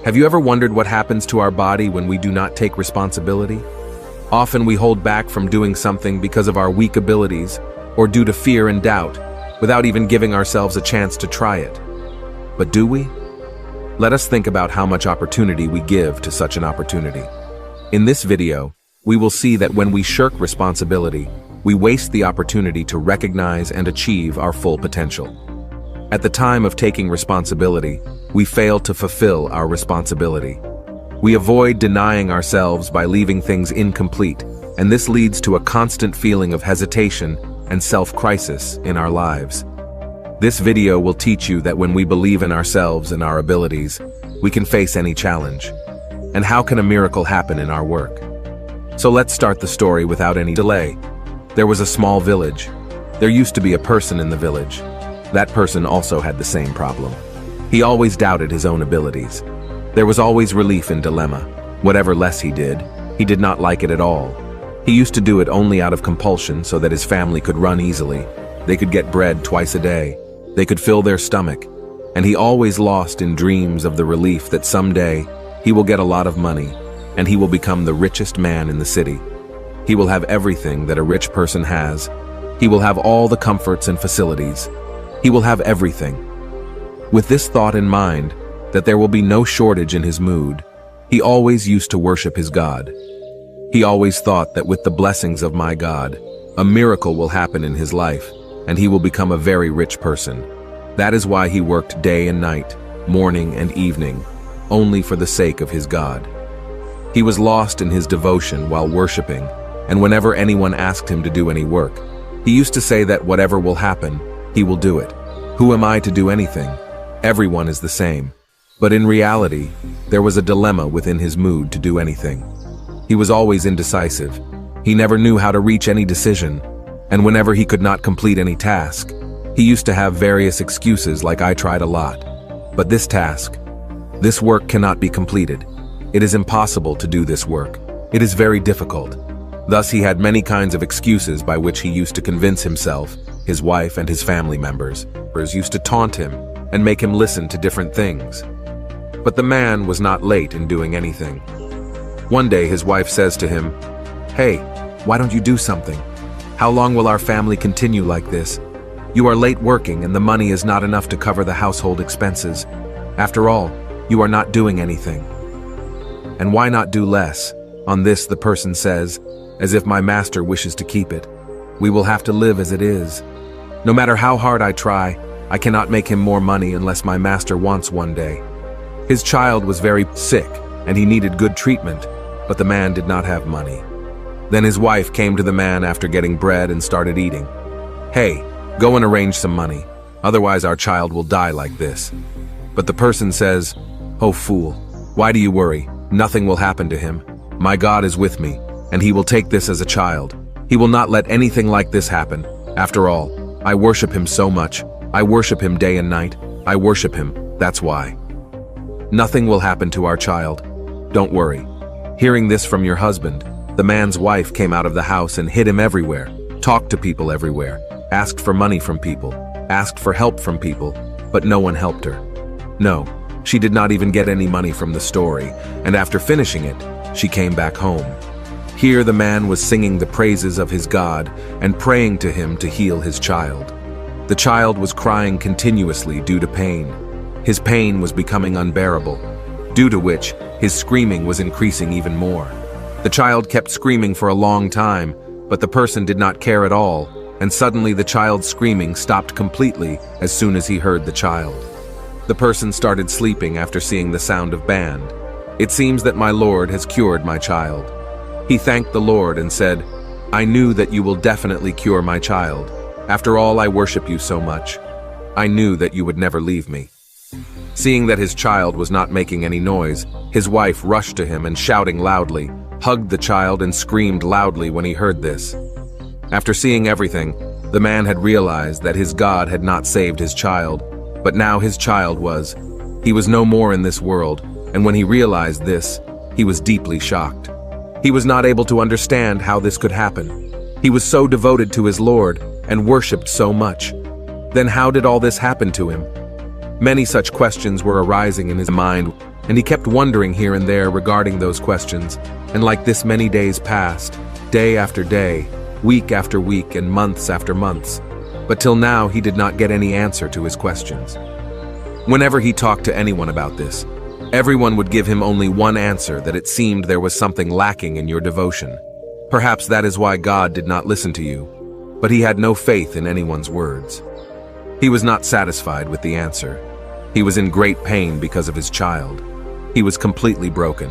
Have you ever wondered what happens to our body when we do not take responsibility? Often we hold back from doing something because of our weak abilities or due to fear and doubt, without even giving ourselves a chance to try it. But do we? Let us think about how much opportunity we give to such an opportunity. In this video, we will see that when we shirk responsibility, we waste the opportunity to recognize and achieve our full potential. At the time of taking responsibility, we fail to fulfill our responsibility. We avoid denying ourselves by leaving things incomplete, and this leads to a constant feeling of hesitation and self-crisis in our lives. This video will teach you that when we believe in ourselves and our abilities, we can face any challenge. And how can a miracle happen in our work? So let's start the story without any delay. There was a small village. There used to be a person in the village. That person also had the same problem. He always doubted his own abilities. There was always relief in dilemma. Whatever less he did not like it at all. He used to do it only out of compulsion so that his family could run easily. They could get bread twice a day. They could fill their stomach. And he always lost in dreams of the relief that someday he will get a lot of money and he will become the richest man in the city. He will have everything that a rich person has. He will have all the comforts and facilities. He will have everything. With this thought in mind, that there will be no shortage in his mood, he always used to worship his God. He always thought that with the blessings of my God, a miracle will happen in his life, and he will become a very rich person. That is why he worked day and night, morning and evening, only for the sake of his God. He was lost in his devotion while worshiping, and whenever anyone asked him to do any work, he used to say that whatever will happen, he will do it. Who am I to do anything? Everyone is the same. But in reality, there was a dilemma within his mood to do anything. He was always indecisive. He never knew how to reach any decision, and whenever he could not complete any task, he used to have various excuses like I tried a lot. But this task, this work cannot be completed. It is impossible to do this work. It is very difficult. Thus he had many kinds of excuses by which he used to convince himself, his wife and his family members used to taunt him and make him listen to different things. But the man was not late in doing anything. One day his wife says to him, "Hey, why don't you do something? How long will our family continue like this? You are late working and the money is not enough to cover the household expenses. After all, you are not doing anything. And why not do less?" On this the person says, "As if my master wishes to keep it. We will have to live as it is. No matter how hard I try, I cannot make him more money unless my master wants one day." His child was very sick and he needed good treatment, but the man did not have money. Then his wife came to the man after getting bread and started eating. "Hey, go and arrange some money, otherwise our child will die like this." But the person says, "Oh fool, why do you worry? Nothing will happen to him. My God is with me, and he will take this as a child. He will not let anything like this happen. After all, I worship him so much. I worship him day and night. I worship him, that's why. Nothing will happen to our child. Don't worry." Hearing this from your husband, the man's wife came out of the house and hid him everywhere, talked to people everywhere, asked for money from people, asked for help from people, but no one helped her. No, she did not even get any money from the story, and after finishing it, she came back home. Here the man was singing the praises of his God and praying to him to heal his child. The child was crying continuously due to pain. His pain was becoming unbearable, due to which his screaming was increasing even more. The child kept screaming for a long time, but the person did not care at all, and suddenly the child's screaming stopped completely as soon as he heard the child. The person started sleeping after seeing the sound of band. "It seems that my Lord has cured my child." He thanked the Lord and said, "I knew that you will definitely cure my child. After all, I worship you so much. I knew that you would never leave me." Seeing that his child was not making any noise, his wife rushed to him and shouting loudly, hugged the child and screamed loudly when he heard this. After seeing everything, the man had realized that his God had not saved his child, but now his child was. He was no more in this world, and when he realized this, he was deeply shocked. He was not able to understand how this could happen. He was so devoted to his Lord and worshipped so much. Then how did all this happen to him? Many such questions were arising in his mind, and he kept wondering here and there regarding those questions, and like this many days passed, day after day, week after week, and months after months, but till now he did not get any answer to his questions. Whenever he talked to anyone about this, everyone would give him only one answer, that it seemed there was something lacking in your devotion. Perhaps that is why God did not listen to you, but he had no faith in anyone's words. He was not satisfied with the answer. He was in great pain because of his child. He was completely broken.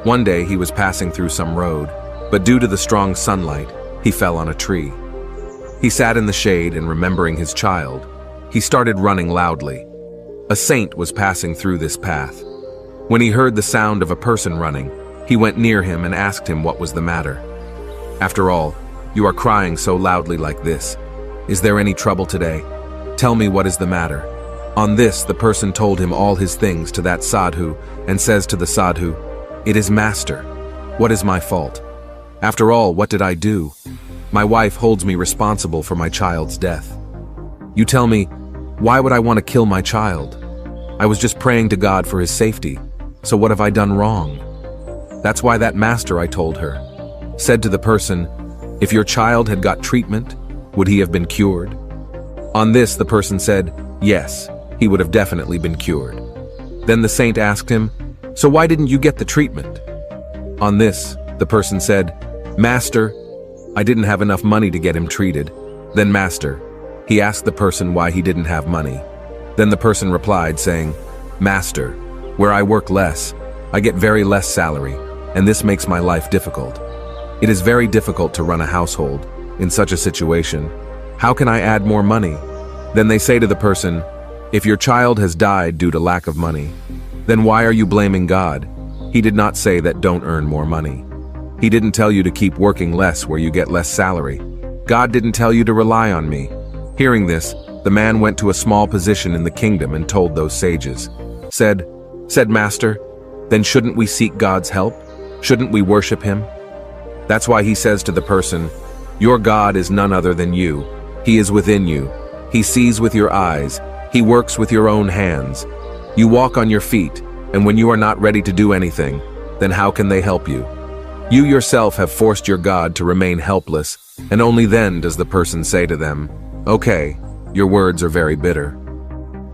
One day he was passing through some road, but due to the strong sunlight, he fell on a tree. He sat in the shade and, remembering his child, he started running loudly. A saint was passing through this path. When he heard the sound of a person running, he went near him and asked him what was the matter. "After all, you are crying so loudly like this. Is there any trouble today? Tell me what is the matter." On this, the person told him all his things to that sadhu and says to the sadhu, "It is Master. What is my fault? After all, what did I do? My wife holds me responsible for my child's death. You tell me, why would I want to kill my child? I was just praying to God for his safety, so what have I done wrong?" That's why that master, I told her, said to the person, "If your child had got treatment, would he have been cured?" On this, the person said, "Yes, he would have definitely been cured." Then the saint asked him, "So why didn't you get the treatment?" On this, the person said, "Master, I didn't have enough money to get him treated." Then Master, he asked the person why he didn't have money. Then the person replied saying, "Master, where I work less, I get very less salary, and this makes my life difficult. It is very difficult to run a household in such a situation. How can I add more money?" Then they say to the person, "If your child has died due to lack of money, then why are you blaming God? He did not say that don't earn more money. He didn't tell you to keep working less where you get less salary. God didn't tell you to rely on me." Hearing this, the man went to a small position in the kingdom and told those sages. Said Master, "Then shouldn't we seek God's help? Shouldn't we worship him?" That's why he says to the person, "Your God is none other than you. He is within you. He sees with your eyes. He works with your own hands. You walk on your feet, and when you are not ready to do anything, then how can they help you? You yourself have forced your God to remain helpless, and only then does the person say to them, 'Okay, your words are very bitter.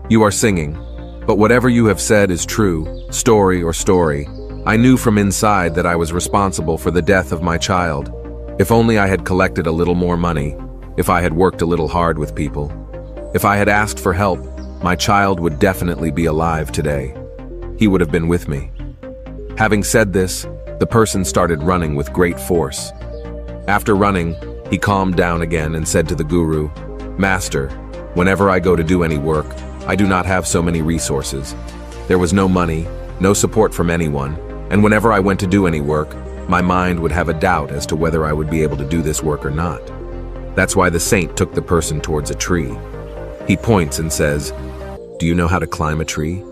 You are singing, but whatever you have said is true, story or story. I knew from inside that I was responsible for the death of my child. If only I had collected a little more money, if I had worked a little hard with people, if I had asked for help, my child would definitely be alive today. He would have been with me.'" Having said this, the person started running with great force. After running, he calmed down again and said to the guru, "Master, whenever I go to do any work, I do not have so many resources. There was no money, no support from anyone, and whenever I went to do any work, my mind would have a doubt as to whether I would be able to do this work or not. That's why the saint took the person towards a tree. He points and says, "Do you know how to climb a tree?"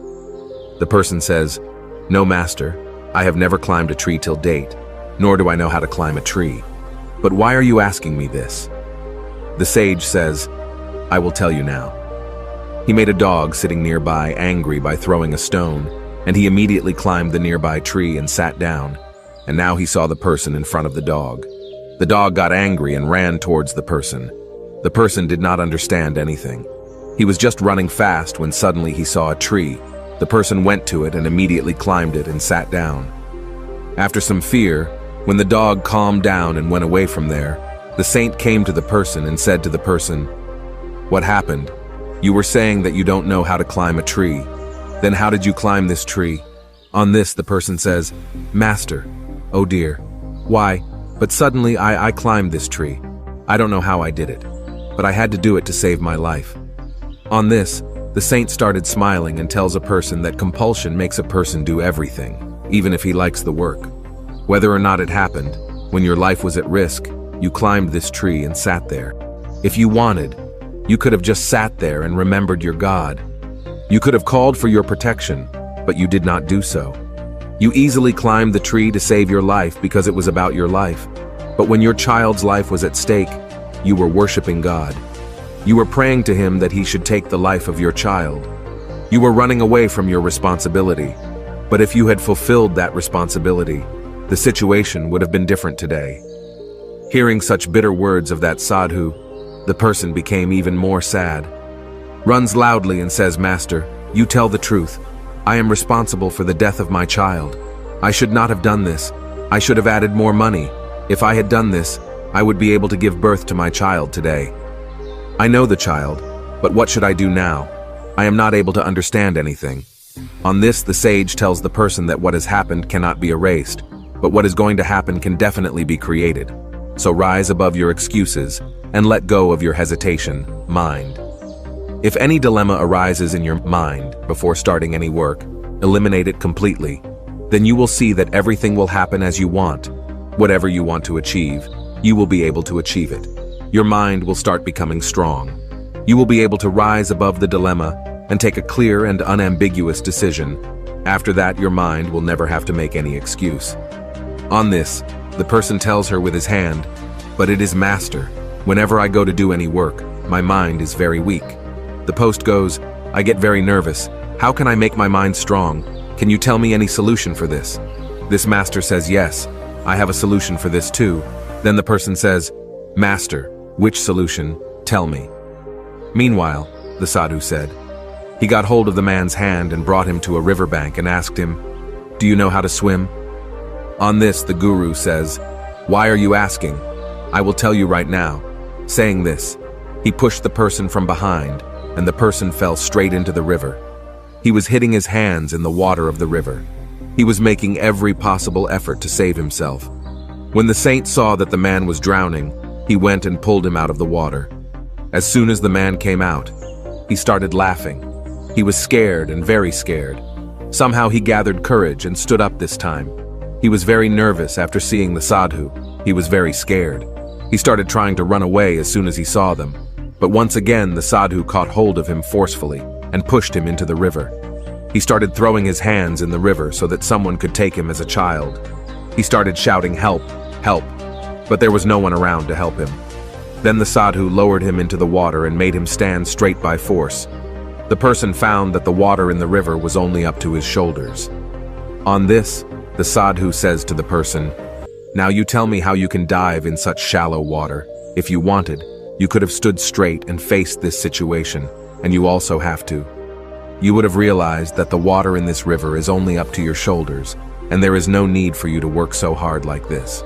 The person says, "No, Master, I have never climbed a tree till date, nor do I know how to climb a tree. But why are you asking me this?" The sage says, "I will tell you now." He made a dog sitting nearby angry by throwing a stone, and he immediately climbed the nearby tree and sat down, and now he saw the person in front of the dog. The dog got angry and ran towards the person. The person did not understand anything. He was just running fast when suddenly he saw a tree. The person went to it and immediately climbed it and sat down. After some fear, when the dog calmed down and went away from there, the saint came to the person and said to the person, "What happened? You were saying that you don't know how to climb a tree. Then how did you climb this tree?" On this, the person says, "Master, oh dear, why, but suddenly I climbed this tree. I don't know how I did it, but I had to do it to save my life." On this, the saint started smiling and tells a person that compulsion makes a person do everything, even if he likes the work. Whether or not it happened, when your life was at risk, you climbed this tree and sat there. If you wanted, you could have just sat there and remembered your God. You could have called for your protection, but you did not do so. You easily climbed the tree to save your life because it was about your life. But when your child's life was at stake, you were worshiping God. You were praying to him that he should take the life of your child. You were running away from your responsibility. But if you had fulfilled that responsibility, the situation would have been different today. Hearing such bitter words of that sadhu, the person became even more sad. Runs loudly and says, "Master, you tell the truth. I am responsible for the death of my child. I should not have done this. I should have added more money. If I had done this, I would be able to give birth to my child today. I know the child, but what should I do now? I am not able to understand anything." On this, the sage tells the person that what has happened cannot be erased, but what is going to happen can definitely be created. So rise above your excuses and let go of your hesitation, mind. If any dilemma arises in your mind before starting any work, eliminate it completely. Then you will see that everything will happen as you want. Whatever you want to achieve, you will be able to achieve it. Your mind will start becoming strong. You will be able to rise above the dilemma and take a clear and unambiguous decision. After that, your mind will never have to make any excuse. On this, the person tells her with his hand, "But it is Master. Whenever I go to do any work, my mind is very weak." The post goes, "I get very nervous. How can I make my mind strong? Can you tell me any solution for this?" This master says, "Yes, I have a solution for this too." Then the person says, "Master, which solution? Tell me." Meanwhile, the sadhu said, he got hold of the man's hand and brought him to a riverbank and asked him, "Do you know how to swim?" On this, the guru says, "Why are you asking? I will tell you right now." Saying this, he pushed the person from behind, and the person fell straight into the river. He was hitting his hands in the water of the river. He was making every possible effort to save himself. When the saint saw that the man was drowning, he went and pulled him out of the water. As soon as the man came out, he started laughing. He was scared and very scared. Somehow he gathered courage and stood up this time. He was very nervous after seeing the sadhu. He was very scared. He started trying to run away as soon as he saw them. But once again, the sadhu caught hold of him forcefully and pushed him into the river. He started throwing his hands in the river so that someone could take him as a child. He started shouting, "Help, help," but there was no one around to help him. Then the sadhu lowered him into the water and made him stand straight by force. The person found that the water in the river was only up to his shoulders. On this, the sadhu says to the person, "Now you tell me how you can dive in such shallow water. If you wanted, you could have stood straight and faced this situation, and you also have to. You would have realized that the water in this river is only up to your shoulders, and there is no need for you to work so hard like this.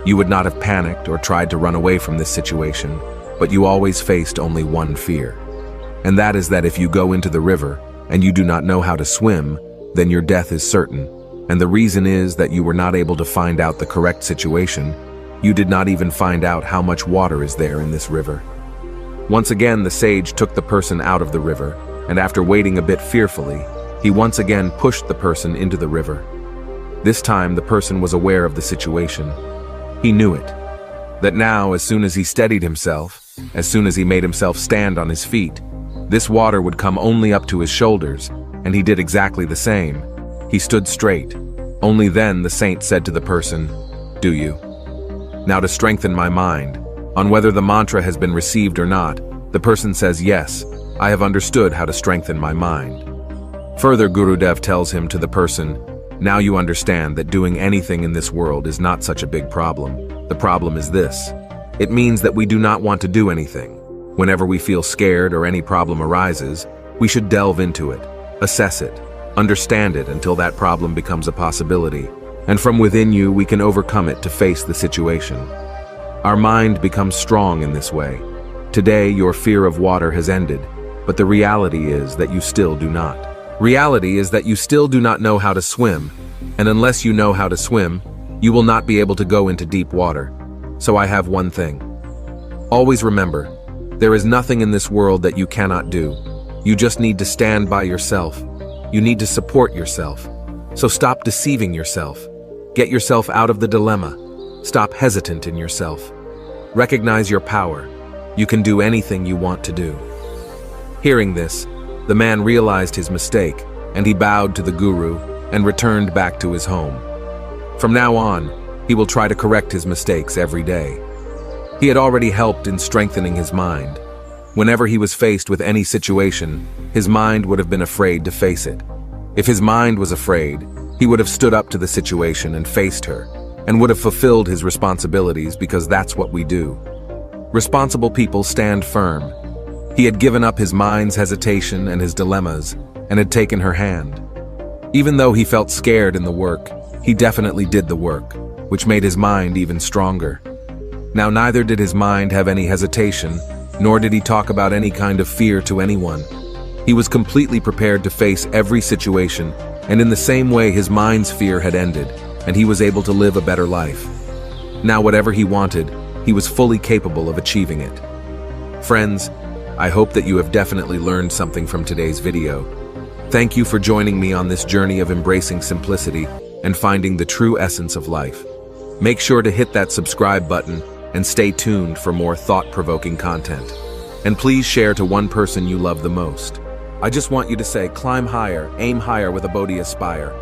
You would not have panicked or tried to run away from this situation, but you always faced only one fear. And that is that if you go into the river and you do not know how to swim, then your death is certain. And the reason is that you were not able to find out the correct situation. You did not even find out how much water is there in this river." Once again, the sage took the person out of the river, and after waiting a bit fearfully, he once again pushed the person into the river. This time, the person was aware of the situation. He knew it. That now, as soon as he steadied himself, as soon as he made himself stand on his feet, this water would come only up to his shoulders, and he did exactly the same. He stood straight. Only then the saint said to the person, "Do you?" Now to strengthen my mind, on whether the mantra has been received or not, the person says, "Yes, I have understood how to strengthen my mind." Further, Gurudev tells him to the person, "Now you understand that doing anything in this world is not such a big problem. The problem is this. It means that we do not want to do anything. Whenever we feel scared or any problem arises, we should delve into it, assess it, understand it until that problem becomes a possibility, and from within you we can overcome it to face the situation. Our mind becomes strong in this way. Today your fear of water has ended, but the reality is that you still do not. Reality is that you still do not know how to swim, and unless you know how to swim, you will not be able to go into deep water. So I have one thing. Always remember, there is nothing in this world that you cannot do. You just need to stand by yourself. You need to support yourself. So stop deceiving yourself. Get yourself out of the dilemma. Stop hesitant in yourself. Recognize your power. You can do anything you want to do." Hearing this, the man realized his mistake, and he bowed to the guru and returned back to his home. From now on, he will try to correct his mistakes every day. He had already helped in strengthening his mind. Whenever he was faced with any situation, his mind would have been afraid to face it. If his mind was afraid, He would have stood up to the situation and faced her, and would have fulfilled his responsibilities because that's what we do. Responsible people stand firm. He had given up his mind's hesitation and his dilemmas, and had taken her hand. Even though he felt scared in the work, he definitely did the work, which made his mind even stronger. Now neither did his mind have any hesitation, nor did he talk about any kind of fear to anyone. He was completely prepared to face every situation, and in the same way his mind's fear had ended, and he was able to live a better life. Now whatever he wanted, he was fully capable of achieving it. Friends, I hope that you have definitely learned something from today's video. Thank you for joining me on this journey of embracing simplicity and finding the true essence of life. Make sure to hit that subscribe button and stay tuned for more thought-provoking content. And please share to one person you love the most. I just want you to say, climb higher, aim higher with a Bodhi aspire.